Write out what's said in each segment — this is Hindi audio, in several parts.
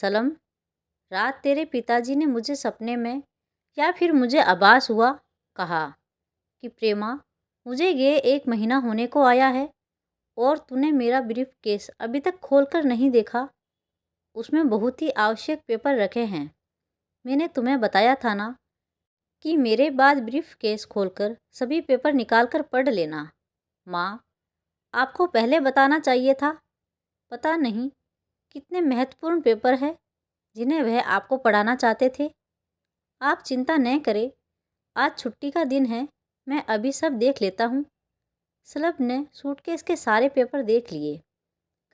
सलम, रात तेरे पिताजी ने मुझे सपने में या फिर मुझे आभास हुआ कहा कि प्रेमा, मुझे ये 1 महीना होने को आया है और तूने मेरा ब्रीफ केस अभी तक खोलकर नहीं देखा। उसमें बहुत ही आवश्यक पेपर रखे हैं। मैंने तुम्हें बताया था ना कि मेरे बाद ब्रीफ केस खोलकर सभी पेपर निकाल कर पढ़ लेना। माँ, आपको पहले बताना चाहिए था। पता नहीं कितने महत्वपूर्ण पेपर हैं जिन्हें वह आपको पढ़ाना चाहते थे। आप चिंता न करें, आज छुट्टी का दिन है, मैं अभी सब देख लेता हूँ। सलब ने सूटकेस के सारे पेपर देख लिए।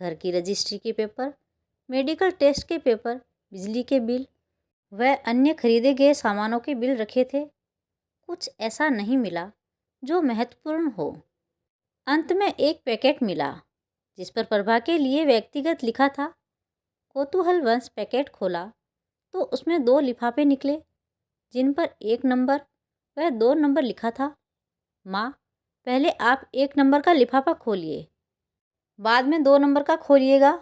घर की रजिस्ट्री के पेपर, मेडिकल टेस्ट के पेपर, बिजली के बिल व अन्य खरीदे गए सामानों के बिल रखे थे। कुछ ऐसा नहीं मिला जो महत्वपूर्ण हो। अंत में एक पैकेट मिला जिस पर प्रभा के लिए व्यक्तिगत लिखा था। कौतूहलवश पैकेट खोला तो उसमें 2 लिफाफे निकले जिन पर 1 नंबर व 2 नंबर लिखा था। माँ, पहले आप 1 नंबर का लिफाफा खोलिए, बाद में 2 नंबर का खोलिएगा।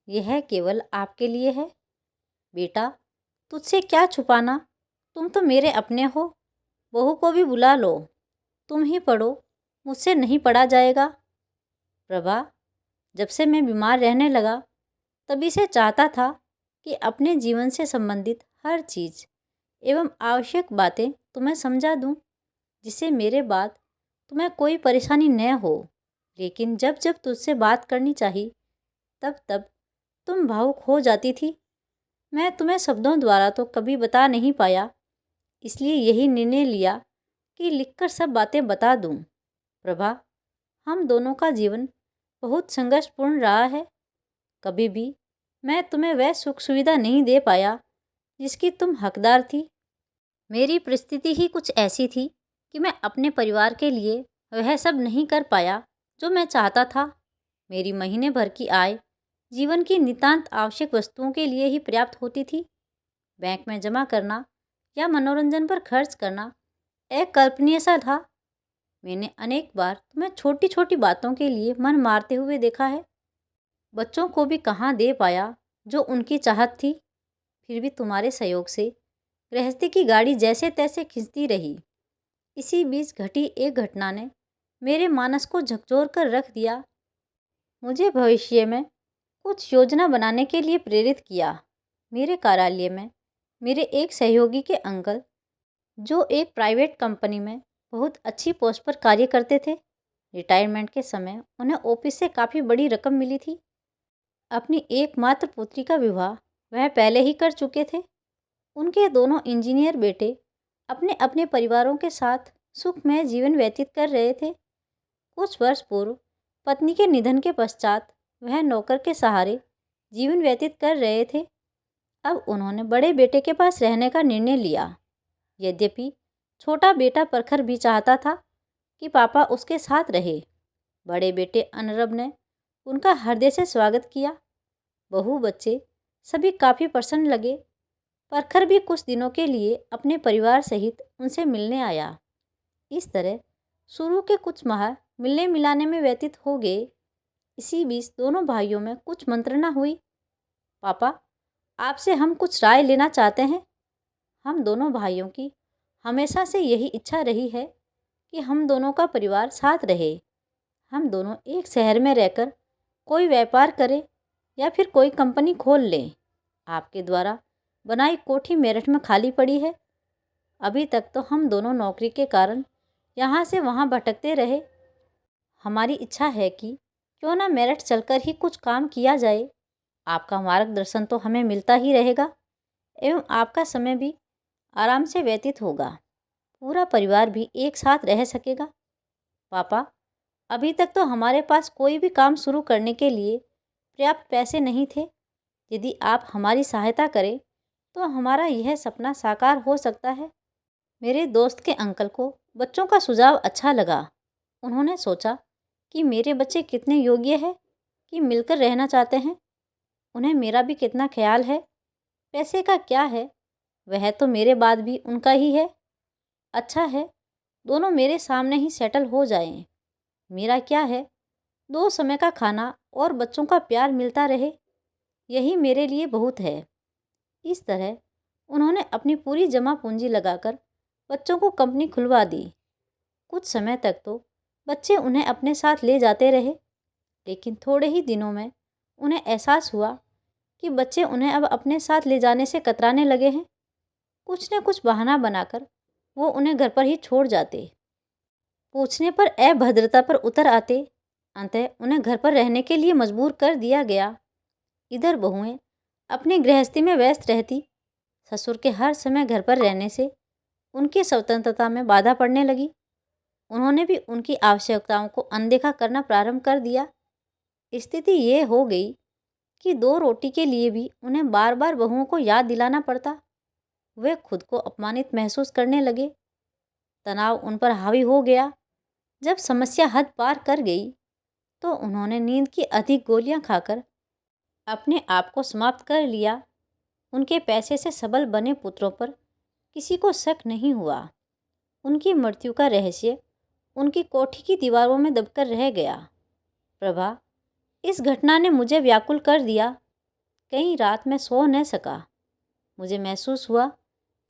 यह केवल आपके लिए है। बेटा, तुझसे क्या छुपाना, तुम तो मेरे अपने हो। बहू को भी बुला लो, तुम ही पढ़ो, मुझसे नहीं पढ़ा जाएगा। प्रभा, जब से मैं बीमार रहने लगा तभी से चाहता था कि अपने जीवन से संबंधित हर चीज़ एवं आवश्यक बातें तुम्हें समझा दूं, जिससे मेरे बाद तुम्हें कोई परेशानी न हो। लेकिन जब जब तुझसे बात करनी चाहिए तब तब तुम भावुक हो जाती थी। मैं तुम्हें शब्दों द्वारा तो कभी बता नहीं पाया, इसलिए यही निर्णय लिया कि लिखकर सब बातें बता दूं। प्रभा, हम दोनों का जीवन बहुत संघर्षपूर्ण रहा है। कभी भी मैं तुम्हें वह सुख सुविधा नहीं दे पाया जिसकी तुम हकदार थी। मेरी परिस्थिति ही कुछ ऐसी थी कि मैं अपने परिवार के लिए वह सब नहीं कर पाया जो मैं चाहता था। मेरी महीने भर की आय जीवन की नितांत आवश्यक वस्तुओं के लिए ही पर्याप्त होती थी। बैंक में जमा करना या मनोरंजन पर खर्च करना अकल्पनीय सा था। मैंने अनेक बार तुम्हें छोटी छोटी बातों के लिए मन मारते हुए देखा है। बच्चों को भी कहाँ दे पाया जो उनकी चाहत थी। फिर भी तुम्हारे सहयोग से गृहस्थी की गाड़ी जैसे तैसे खिंचती रही। इसी बीच घटी एक घटना ने मेरे मानस को झकझोर कर रख दिया। मुझे भविष्य में कुछ योजना बनाने के लिए प्रेरित किया। मेरे कार्यालय में मेरे एक सहयोगी के अंकल, जो एक प्राइवेट कंपनी में बहुत अच्छी पोस्ट पर कार्य करते थे, रिटायरमेंट के समय उन्हें ऑफिस से काफ़ी बड़ी रकम मिली थी। अपनी एकमात्र पुत्री का विवाह वह पहले ही कर चुके थे। उनके दोनों इंजीनियर बेटे अपने अपने परिवारों के साथ सुखमय जीवन व्यतीत कर रहे थे। कुछ वर्ष पूर्व पत्नी के निधन के पश्चात वह नौकर के सहारे जीवन व्यतीत कर रहे थे। अब उन्होंने बड़े बेटे के पास रहने का निर्णय लिया। यद्यपि छोटा बेटा प्रखर भी चाहता था कि पापा उसके साथ रहे। बड़े बेटे अनरब ने उनका हृदय से स्वागत किया। बहू बच्चे सभी काफ़ी प्रसन्न लगे। प्रखर भी कुछ दिनों के लिए अपने परिवार सहित उनसे मिलने आया। इस तरह शुरू के कुछ माह मिलने मिलाने में व्यतीत हो गए। इसी बीच दोनों भाइयों में कुछ मंत्रणा हुई। पापा, आपसे हम कुछ राय लेना चाहते हैं। हम दोनों भाइयों की हमेशा से यही इच्छा रही है कि हम दोनों का परिवार साथ रहे। हम दोनों एक शहर में रहकर कोई व्यापार करें या फिर कोई कंपनी खोल लें। आपके द्वारा बनाई कोठी मेरठ में खाली पड़ी है। अभी तक तो हम दोनों नौकरी के कारण यहाँ से वहाँ भटकते रहे। हमारी इच्छा है कि क्यों ना मेरठ चलकर ही कुछ काम किया जाए। आपका मार्गदर्शन तो हमें मिलता ही रहेगा एवं आपका समय भी आराम से व्यतीत होगा। पूरा परिवार भी एक साथ रह सकेगा। पापा, अभी तक तो हमारे पास कोई भी काम शुरू करने के लिए पर्याप्त पैसे नहीं थे। यदि आप हमारी सहायता करें तो हमारा यह सपना साकार हो सकता है। मेरे दोस्त के अंकल को बच्चों का सुझाव अच्छा लगा। उन्होंने सोचा कि मेरे बच्चे कितने योग्य हैं कि मिलकर रहना चाहते हैं। उन्हें मेरा भी कितना ख्याल है। पैसे का क्या है, वह तो मेरे बाद भी उनका ही है। अच्छा है, दोनों मेरे सामने ही सेटल हो जाएं। मेरा क्या है, 2 समय का खाना और बच्चों का प्यार मिलता रहे, यही मेरे लिए बहुत है। इस तरह उन्होंने अपनी पूरी जमा पूंजी लगाकर बच्चों को कंपनी खुलवा दी। कुछ समय तक तो बच्चे उन्हें अपने साथ ले जाते रहे, लेकिन थोड़े ही दिनों में उन्हें एहसास हुआ कि बच्चे उन्हें अब अपने साथ ले जाने से कतराने लगे हैं। कुछ न कुछ बहाना बनाकर वो उन्हें घर पर ही छोड़ जाते। पूछने पर अभद्रता पर उतर आते। अंततः उन्हें घर पर रहने के लिए मजबूर कर दिया गया। इधर बहुएं अपनी गृहस्थी में व्यस्त रहती। ससुर के हर समय घर पर रहने से उनकी स्वतंत्रता में बाधा पड़ने लगी। उन्होंने भी उनकी आवश्यकताओं को अनदेखा करना प्रारंभ कर दिया। स्थिति ये हो गई कि 2 रोटी के लिए भी उन्हें बार बार बहुओं को याद दिलाना पड़ता। वे खुद को अपमानित महसूस करने लगे। तनाव उन पर हावी हो गया। जब समस्या हद पार कर गई तो उन्होंने नींद की अधिक गोलियां खाकर अपने आप को समाप्त कर लिया। उनके पैसे से सबल बने पुत्रों पर किसी को शक नहीं हुआ। उनकी मृत्यु का रहस्य उनकी कोठी की दीवारों में दबकर रह गया। प्रभा, इस घटना ने मुझे व्याकुल कर दिया। कई रात में सो न सका। मुझे महसूस हुआ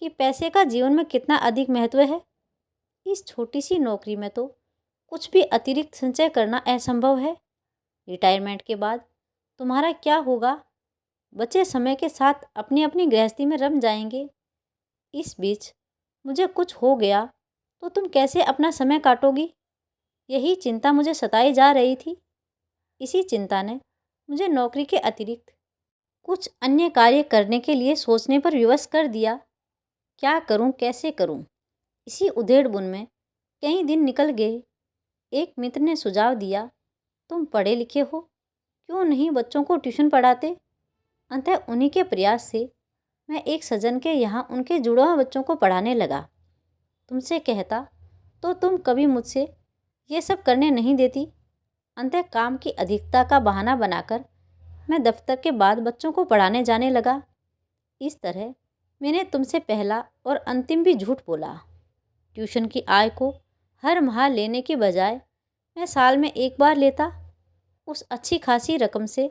कि पैसे का जीवन में कितना अधिक महत्व है। इस छोटी सी नौकरी में तो कुछ भी अतिरिक्त संचय करना असंभव है। रिटायरमेंट के बाद तुम्हारा क्या होगा? बच्चे समय के साथ अपनी अपनी गृहस्थी में रम जाएंगे। इस बीच मुझे कुछ हो गया तो तुम कैसे अपना समय काटोगी? यही चिंता मुझे सताई जा रही थी। इसी चिंता ने मुझे नौकरी के अतिरिक्त कुछ अन्य कार्य करने के लिए सोचने पर विवश कर दिया। क्या करूं, कैसे करूं? इसी उधेड़-बुन में कई दिन निकल गए। एक मित्र ने सुझाव दिया, तुम पढ़े लिखे हो, क्यों नहीं बच्चों को ट्यूशन पढ़ाते? अंततः उन्हीं के प्रयास से मैं एक सज्जन के यहाँ उनके जुड़वा बच्चों को पढ़ाने लगा। तुमसे कहता तो तुम कभी मुझसे ये सब करने नहीं देती। अंततः काम की अधिकता का बहाना बनाकर मैं दफ्तर के बाद बच्चों को पढ़ाने जाने लगा। इस तरह मैंने तुमसे पहला और अंतिम भी झूठ बोला। ट्यूशन की आय को हर माह लेने के बजाय मैं साल में एक बार लेता। उस अच्छी खासी रकम से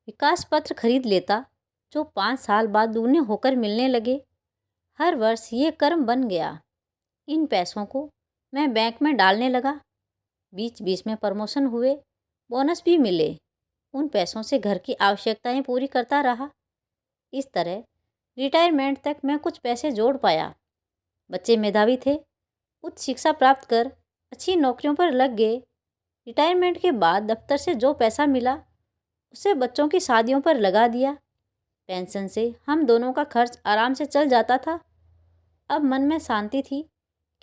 विकास पत्र खरीद लेता जो 5 साल बाद दूने होकर मिलने लगे। हर वर्ष ये कर्म बन गया। इन पैसों को मैं बैंक में डालने लगा। बीच बीच में प्रमोशन हुए, बोनस भी मिले। उन पैसों से घर की आवश्यकताएं पूरी करता रहा। इस तरह रिटायरमेंट तक मैं कुछ पैसे जोड़ पाया। बच्चे मेधावी थे, उच्च शिक्षा प्राप्त कर अच्छी नौकरियों पर लग गए। रिटायरमेंट के बाद दफ्तर से जो पैसा मिला उसे बच्चों की शादियों पर लगा दिया। पेंशन से हम दोनों का खर्च आराम से चल जाता था। अब मन में शांति थी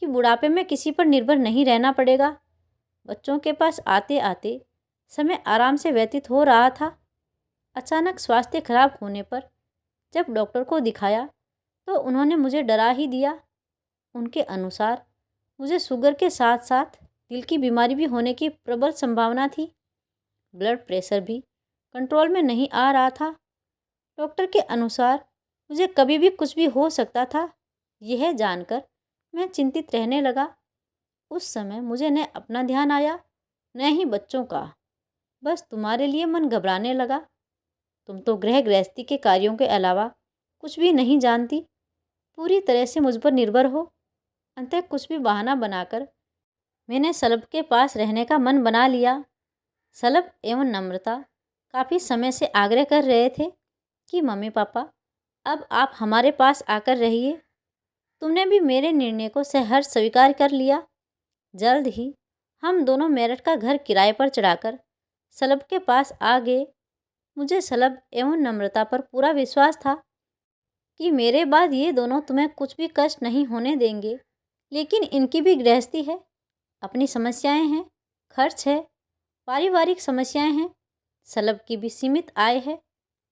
कि बुढ़ापे में किसी पर निर्भर नहीं रहना पड़ेगा। बच्चों के पास आते आते समय आराम से व्यतीत हो रहा था। अचानक स्वास्थ्य खराब होने पर जब डॉक्टर को दिखाया तो उन्होंने मुझे डरा ही दिया। उनके अनुसार मुझे शुगर के साथ साथ दिल की बीमारी भी होने की प्रबल संभावना थी। ब्लड प्रेशर भी कंट्रोल में नहीं आ रहा था। डॉक्टर के अनुसार मुझे कभी भी कुछ भी हो सकता था। यह जानकर मैं चिंतित रहने लगा। उस समय मुझे न अपना ध्यान आया न ही बच्चों का। बस तुम्हारे लिए मन घबराने लगा। तुम तो गृहस्थी के कार्यों के अलावा कुछ भी नहीं जानती, पूरी तरह से मुझ पर निर्भर हो। अंततः कुछ भी बहाना बनाकर मैंने सलभ के पास रहने का मन बना लिया। सलभ एवं नम्रता काफ़ी समय से आग्रह कर रहे थे कि मम्मी पापा अब आप हमारे पास आकर रहिए। तुमने भी मेरे निर्णय को सहर्ष स्वीकार कर लिया। जल्द ही हम दोनों मेरठ का घर किराए पर चढ़ाकर सलभ के पास आ गए। मुझे सलभ एवं नम्रता पर पूरा विश्वास था कि मेरे बाद ये दोनों तुम्हें कुछ भी कष्ट नहीं होने देंगे। लेकिन इनकी भी गृहस्थी है, अपनी समस्याएं हैं, खर्च है, पारिवारिक समस्याएं हैं। सलभ की भी सीमित आय है।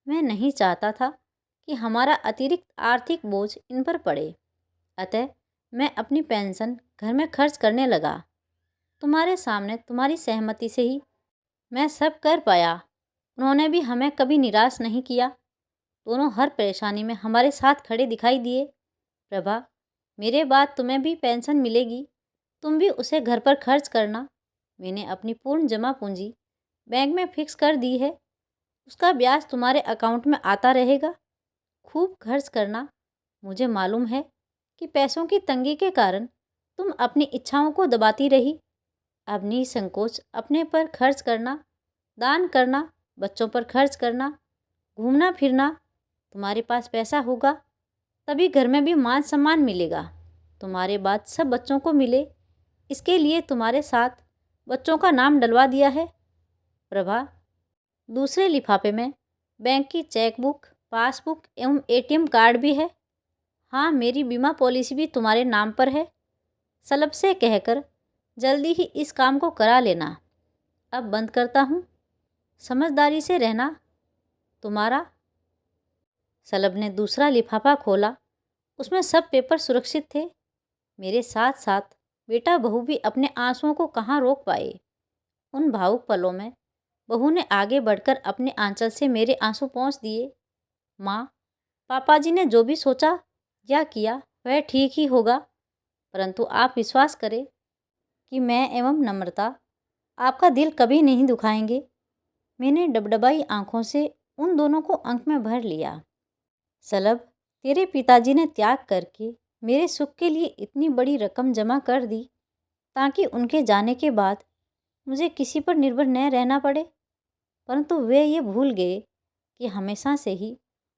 मैं नहीं चाहता था कि हमारा अतिरिक्त आर्थिक बोझ इन पर पड़े। अतः मैं अपनी पेंशन घर में खर्च करने लगा। तुम्हारे सामने तुम्हारी सहमति से ही मैं सब कर पाया। उन्होंने भी हमें कभी निराश नहीं किया। दोनों हर परेशानी में हमारे साथ खड़े दिखाई दिए। प्रभा, मेरे बाद तुम्हें भी पेंशन मिलेगी। तुम भी उसे घर पर खर्च करना। मैंने अपनी पूर्ण जमा पूंजी बैंक में फिक्स कर दी है। उसका ब्याज तुम्हारे अकाउंट में आता रहेगा। खूब खर्च करना। मुझे मालूम है कि पैसों की तंगी के कारण तुम अपनी इच्छाओं को दबाती रही। अब निसंकोच अपने पर खर्च करना, दान करना, बच्चों पर खर्च करना, घूमना फिरना। तुम्हारे पास पैसा होगा तभी घर में भी मान सम्मान मिलेगा। तुम्हारे बाद सब बच्चों को मिले, इसके लिए तुम्हारे साथ बच्चों का नाम डलवा दिया है। प्रभा, दूसरे लिफाफे में बैंक की चेकबुक, पासबुक एवं एटीएम कार्ड भी है। हाँ, मेरी बीमा पॉलिसी भी तुम्हारे नाम पर है। सलब से कहकर जल्दी ही इस काम को करा लेना। अब बंद करता हूँ। समझदारी से रहना। तुम्हारा। सलब ने दूसरा लिफाफा खोला। उसमें सब पेपर सुरक्षित थे। मेरे साथ साथ बेटा बहू भी अपने आंसुओं को कहाँ रोक पाए। उन भावुक पलों में बहू ने आगे बढ़कर अपने आंचल से मेरे आंसू पोंछ दिए। माँ, पापा जी ने जो भी सोचा या किया वह ठीक ही होगा, परंतु आप विश्वास करें कि मैं एवं नम्रता आपका दिल कभी नहीं दुखाएंगे। मैंने डबडबाई आंखों से उन दोनों को अंक में भर लिया। सलब, तेरे पिताजी ने त्याग करके मेरे सुख के लिए इतनी बड़ी रकम जमा कर दी ताकि उनके जाने के बाद मुझे किसी पर निर्भर न रहना पड़े, परंतु वे ये भूल गए कि हमेशा से ही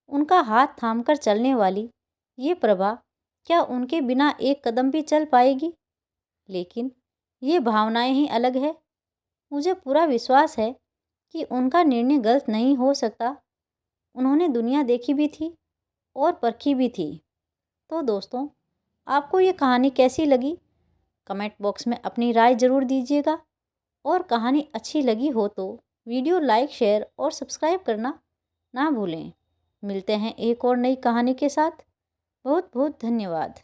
उनका हाथ थामकर चलने वाली ये प्रभा क्या उनके बिना एक कदम भी चल पाएगी। लेकिन ये भावनाएं ही अलग है। मुझे पूरा विश्वास है कि उनका निर्णय गलत नहीं हो सकता। उन्होंने दुनिया देखी भी थी और परखी भी थी। तो दोस्तों, आपको ये कहानी कैसी लगी? कमेंट बॉक्स में अपनी राय ज़रूर दीजिएगा और कहानी अच्छी लगी हो तो वीडियो लाइक, शेयर और सब्सक्राइब करना ना भूलें। मिलते हैं एक और नई कहानी के साथ। बहुत बहुत धन्यवाद।